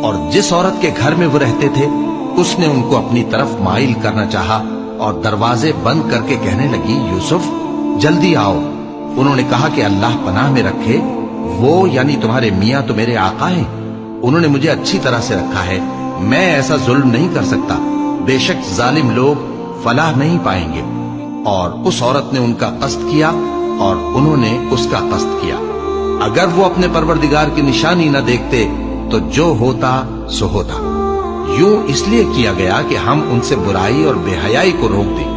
اور جس عورت کے گھر میں وہ رہتے تھے اس نے ان کو اپنی طرف مائل کرنا چاہا اور دروازے بند کر کے کہنے لگی یوسف جلدی آؤ۔ انہوں نے کہا کہ اللہ پناہ میں رکھے، وہ یعنی تمہارے میاں تو میرے آقا ہیں، انہوں نے مجھے اچھی طرح سے رکھا ہے، میں ایسا ظلم نہیں کر سکتا، بے شک ظالم لوگ فلاح نہیں پائیں گے۔ اور اس عورت نے ان کا قصد کیا اور انہوں نے اس کا قصد کیا۔ اگر وہ اپنے پروردگار کی نشانی نہ دیکھتے تو جو ہوتا سو ہوتا۔ یوں اس لیے کیا گیا کہ ہم ان سے برائی اور بے حیائی کو روک دیں،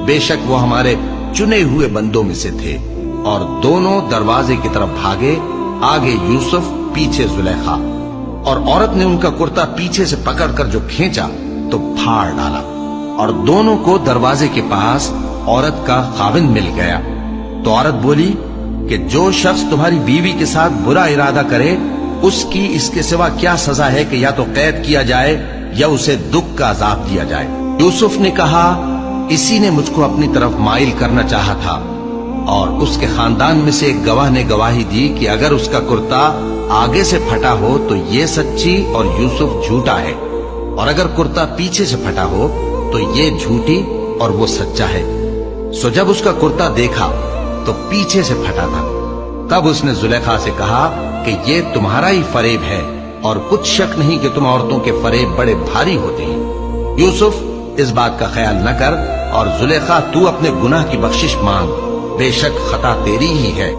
بے شک وہ ہمارے چنے ہوئے بندوں میں سے تھے۔ اور دونوں دروازے کی طرف بھاگے، آگے یوسف پیچھے زلیخا، اور عورت نے ان کا کرتا پیچھے سے پکڑ کر جو کھینچا تو پھاڑ ڈالا، اور دونوں کو دروازے کے پاس عورت کا خاوند مل گیا۔ تو عورت بولی کہ جو شخص تمہاری بیوی کے ساتھ برا ارادہ کرے اس کی اس کے سوا کیا سزا ہے کہ یا تو قید کیا جائے یا اسے دکھ کا عذاب دیا جائے۔ یوسف نے کہا اسی نے مجھ کو اپنی طرف مائل کرنا چاہا تھا، اور اس کے خاندان میں سے ایک گواہ نے گواہی دی کہ اگر اس کا کرتا آگے سے پھٹا ہو تو یہ سچی اور یوسف جھوٹا ہے، اور اگر کرتا پیچھے سے پھٹا ہو تو یہ جھوٹی اور وہ سچا ہے۔ سو جب اس کا کرتا دیکھا تو پیچھے سے پھٹا تھا، تب اس نے زلیخا سے کہا کہ یہ تمہارا ہی فریب ہے، اور کچھ شک نہیں کہ تم عورتوں کے فریب بڑے بھاری ہوتے ہیں۔ یوسف اس بات کا خیال نہ کر، اور زلیخا تو اپنے گناہ کی بخشش مانگ، بے شک خطا تیری ہی ہے۔